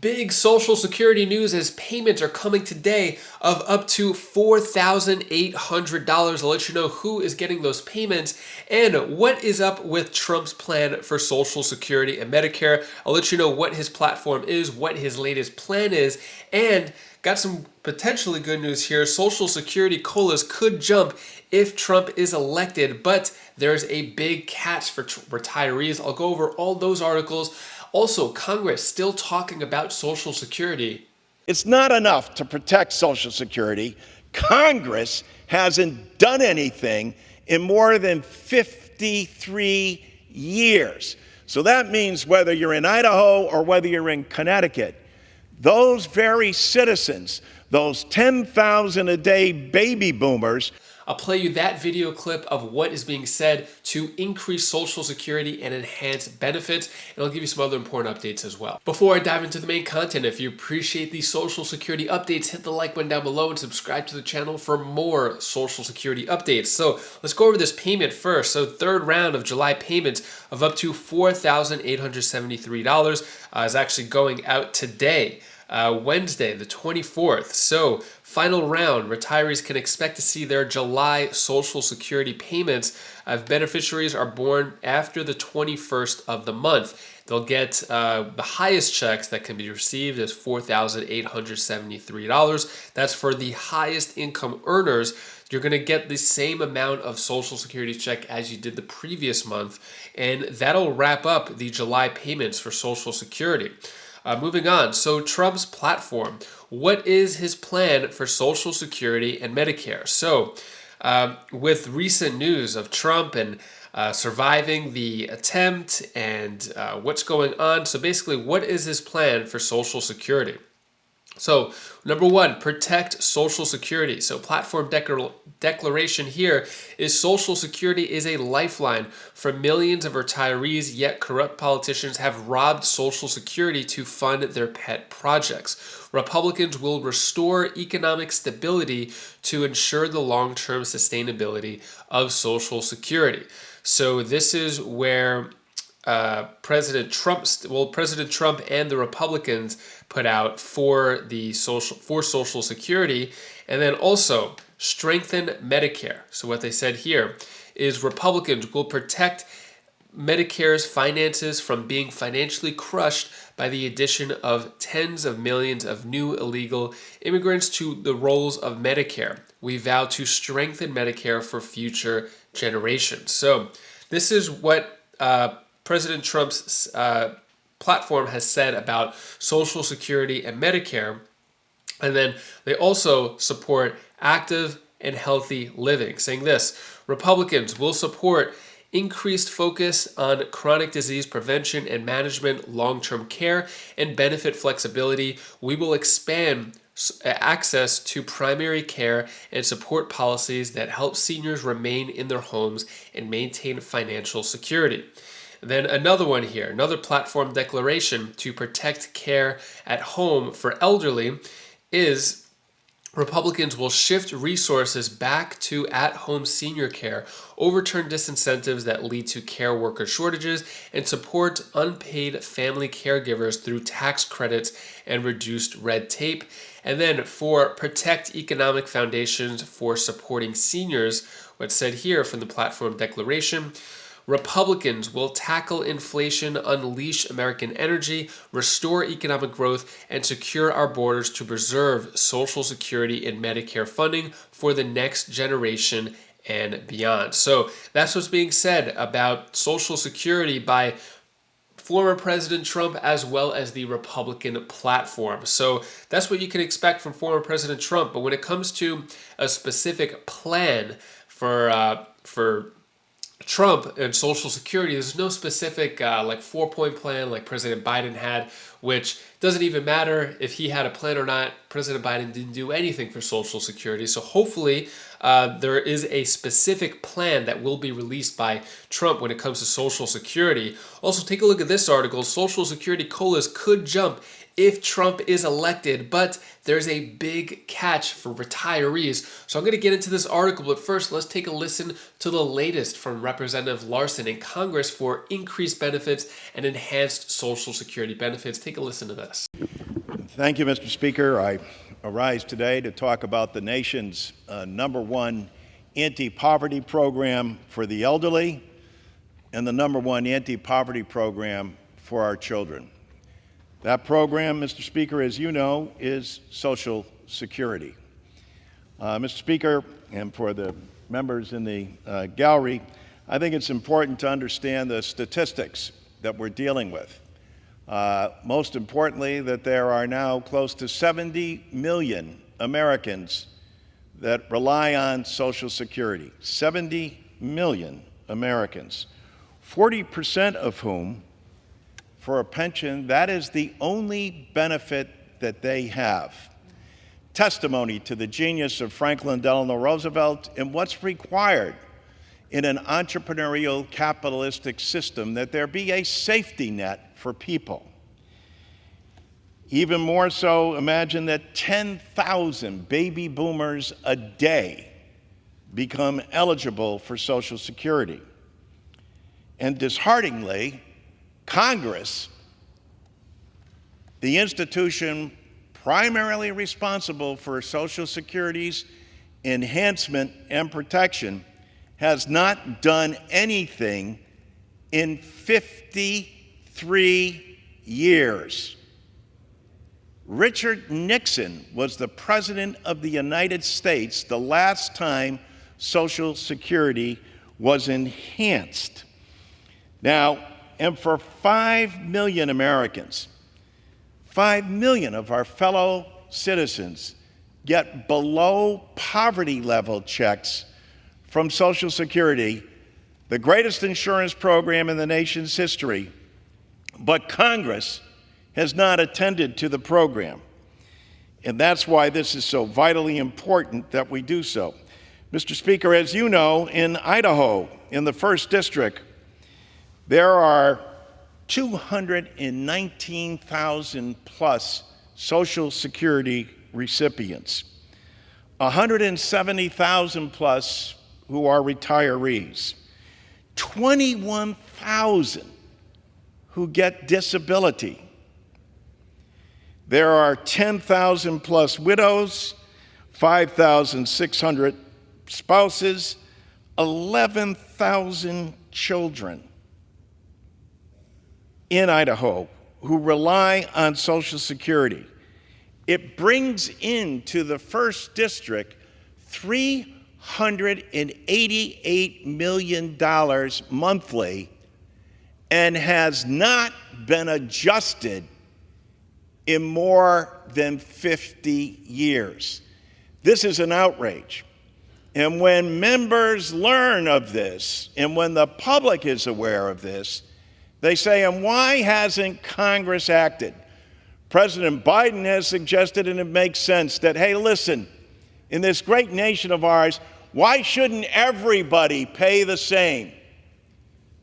Big Social Security news as payments are coming today of up to $4,800. I'll let you know who is getting those payments and what is up with Trump's plan for Social Security and Medicare. I'll let you know what his platform is, what his latest plan is, and got some potentially good news here. Social Security COLAs could jump if Trump is elected, but there's a big catch for retirees. I'll go over all those articles. Also, Congress still talking about Social Security. It's not enough to protect Social Security. Congress hasn't done anything in more than 53 years. So that means whether you're in Idaho or whether you're in Connecticut, those very citizens, those 10,000 a day baby boomers. I'll play you that video clip of what is being said to increase Social Security and enhance benefits, and I'll give you some other important updates as well. Before I dive into the main content, if you appreciate these Social Security updates, hit the like button down below and subscribe to the channel for more Social Security updates. So let's go over this payment first. So third round of July payments of up to $4,873 is actually going out today. Wednesday, the 24th. So final round, retirees can expect to see their July Social Security payments if beneficiaries are born after the 21st of the month. They'll get the highest checks that can be received is $4,873. That's for the highest income earners. You're going to get the same amount of Social Security check as you did the previous month, and that'll wrap up the July payments for Social Security. Moving on, so Trump's platform. What is his plan for Social Security and Medicare? So with recent news of Trump and surviving the attempt and what's going on, so basically what is his plan for Social Security? So number one, protect Social Security. So platform declaration here is Social Security is a lifeline for millions of retirees, yet corrupt politicians have robbed Social Security to fund their pet projects. Republicans will restore economic stability to ensure the long-term sustainability of Social Security. So this is where President Trump and the Republicans put out for Social Security, and then also strengthen Medicare. So what they said here is Republicans will protect Medicare's finances from being financially crushed by the addition of tens of millions of new illegal immigrants to the rolls of Medicare. We vow to strengthen Medicare for future generations. So this is what President Trump's platform has said about Social Security and Medicare. And then they also support active and healthy living, saying this: Republicans will support increased focus on chronic disease prevention and management, long-term care, and benefit flexibility. We will expand access to primary care and support policies that help seniors remain in their homes and maintain financial security. Then another one here, another platform declaration to protect care at home for elderly is Republicans will shift resources back to at-home senior care, overturn disincentives that lead to care worker shortages, and support unpaid family caregivers through tax credits and reduced red tape. And then for protect economic foundations for supporting seniors, what's said here from the platform declaration, Republicans will tackle inflation, unleash American energy, restore economic growth, and secure our borders to preserve Social Security and Medicare funding for the next generation and beyond. So that's what's being said about Social Security by former President Trump as well as the Republican platform. So that's what you can expect from former President Trump. But when it comes to a specific plan for Trump and Social Security, there's no specific like 4-point plan like President Biden had, which doesn't even matter if he had a plan or not. President Biden didn't do anything for Social Security. So hopefully there is a specific plan that will be released by Trump when it comes to Social Security. Also, take a look at this article. Social Security COLAs could jump if Trump is elected, but there's a big catch for retirees. So I'm going to get into this article, but first let's take a listen to the latest from Representative Larson in Congress for increased benefits and enhanced Social Security benefits. Take a listen to this. Thank you, Mr. Speaker. I arise today to talk about the nation's #1 anti-poverty program for the elderly and the #1 anti-poverty program for our children. That program, Mr. Speaker, as you know, is Social Security. Mr. Speaker, and for the members in the gallery, I think it's important to understand the statistics that we're dealing with. Most importantly, that there are now close to 70 million Americans that rely on Social Security. 70 million Americans, 40% of whom, for a pension, that is the only benefit that they have. Testimony to the genius of Franklin Delano Roosevelt and what's required in an entrepreneurial capitalistic system, that there be a safety net for people. Even more so, imagine that 10,000 baby boomers a day become eligible for Social Security. And dishearteningly, Congress, the institution primarily responsible for Social Security's enhancement and protection, has not done anything in 53 years. Richard Nixon was the President of the United States the last time Social Security was enhanced. Now, and for 5 million Americans, 5 million of our fellow citizens get below poverty level checks from Social Security, the greatest insurance program in the nation's history, but Congress has not attended to the program. And that's why this is so vitally important that we do so. Mr. Speaker, as you know, in Idaho, in the 1st District, there are 219,000 plus Social Security recipients, 170,000 plus who are retirees, 21,000 who get disability. There are 10,000 plus widows, 5,600 spouses, 11,000 children in Idaho who rely on Social Security. It brings into the 1st District $388 million monthly and has not been adjusted in more than 50 years. This is an outrage. And when members learn of this, and when the public is aware of this, they say, and why hasn't Congress acted? President Biden has suggested, and it makes sense, that, hey, listen, in this great nation of ours, why shouldn't everybody pay the same?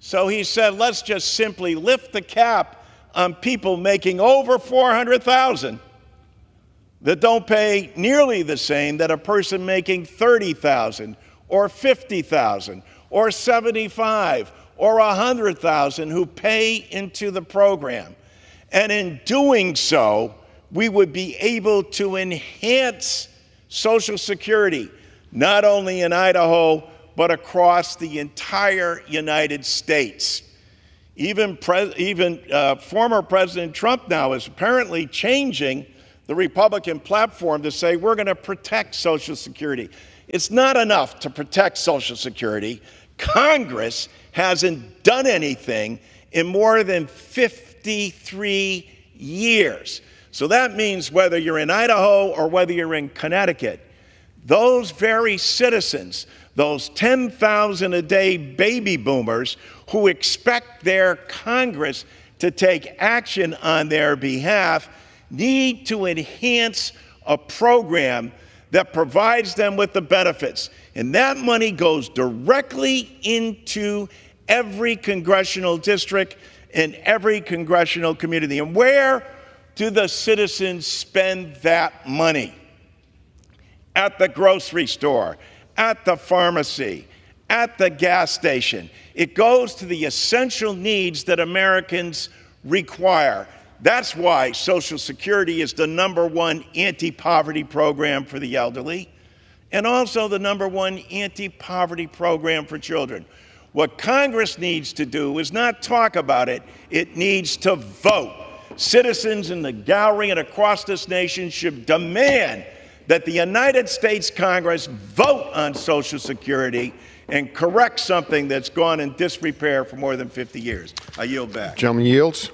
So he said, let's just simply lift the cap on people making over $400,000 that don't pay nearly the same that a person making $30,000 or $50,000 or $75,000 or $100,000 who pay into the program. And in doing so, we would be able to enhance Social Security, not only in Idaho, but across the entire United States. Even former President Trump now is apparently changing the Republican platform to say we're going to protect Social Security. It's not enough to protect Social Security. Congress hasn't done anything in more than 53 years. So that means whether you're in Idaho or whether you're in Connecticut, those very citizens, those 10,000 a day baby boomers who expect their Congress to take action on their behalf, need to enhance a program that provides them with the benefits. And that money goes directly into every congressional district and every congressional community. And where do the citizens spend that money? At the grocery store, at the pharmacy, at the gas station. It goes to the essential needs that Americans require. That's why Social Security is the #1 anti-poverty program for the elderly, and also the #1 anti-poverty program for children. What Congress needs to do is not talk about it, it needs to vote. Citizens in the gallery and across this nation should demand that the United States Congress vote on Social Security and correct something that's gone in disrepair for more than 50 years. I yield back. Gentleman yields.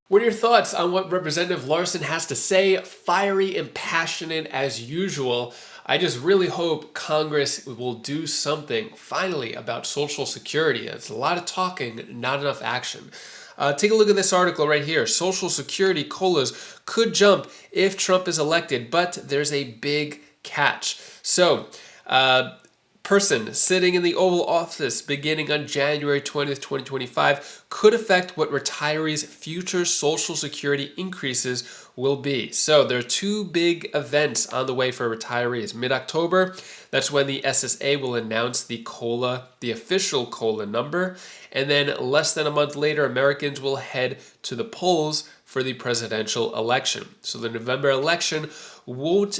What are your thoughts on what Representative Larson has to say? Fiery and passionate as usual. I just really hope Congress will do something finally about Social Security. It's a lot of talking, not enough action. Take a look at this article right here. Social Security COLAs could jump if Trump is elected, but there's a big catch. So, person sitting in the Oval Office beginning on January 20th, 2025 could affect what retirees' future Social Security increases will be. So there are two big events on the way for retirees. Mid-October, that's when the SSA will announce the COLA, the official COLA number. And then less than a month later, Americans will head to the polls for the presidential election. So the November election won't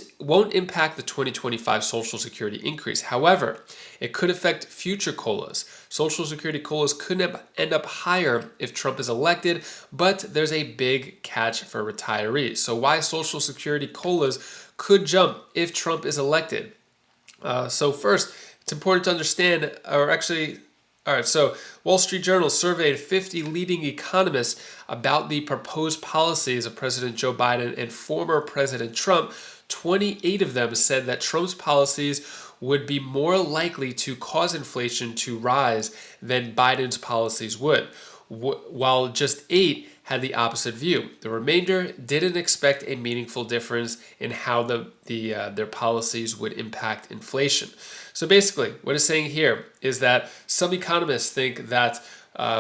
impact the 2025 Social Security increase. However, it could affect future COLAs. Social Security COLAs could end up higher if Trump is elected, but there's a big catch for retirees. So why Social Security COLAs could jump if Trump is elected? So first, it's important to understand, so Wall Street Journal surveyed 50 leading economists about the proposed policies of President Joe Biden and former President Trump. 28 of them said that Trump's policies would be more likely to cause inflation to rise than Biden's policies would, while just 8 had the opposite view. The remainder didn't expect a meaningful difference in how their policies would impact inflation. So basically, what it's saying here is that some economists think that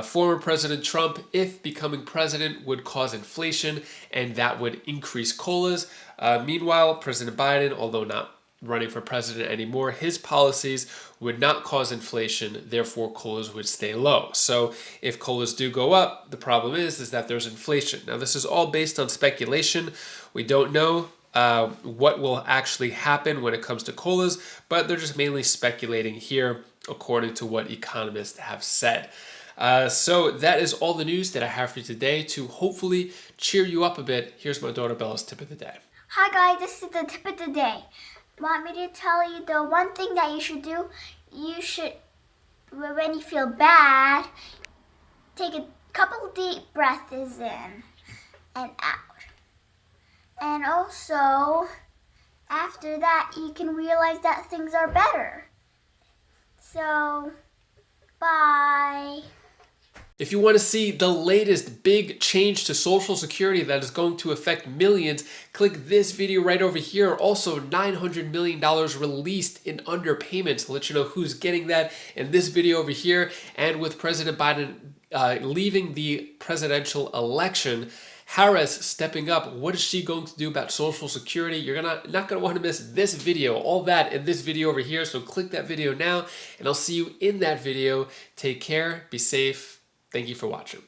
former President Trump, if becoming president, would cause inflation and that would increase COLAs. Meanwhile, President Biden, although not running for president anymore, his policies would not cause inflation, therefore COLAs would stay low. So if COLAs do go up, the problem is that there's inflation. Now this is all based on speculation. We don't know what will actually happen when it comes to COLAs, but they're just mainly speculating here according to what economists have said. So that is all the news that I have for you today to hopefully cheer you up a bit. Here's my daughter Bella's tip of the day. Hi guys, this is the tip of the day. Want me to tell you the one thing that you should do? You should, when you feel bad, take a couple deep breaths in and out. And also, after that, you can realize that things are better. So, bye. If you want to see the latest big change to Social Security that is going to affect millions, click this video right over here. Also, $900 million released in underpayments to let you know who's getting that in this video over here. And with President Biden leaving the presidential election, Harris stepping up. What is she going to do about Social Security? You're not going to want to miss this video, all that in this video over here. So click that video now, and I'll see you in that video. Take care, be safe. Thank you for watching.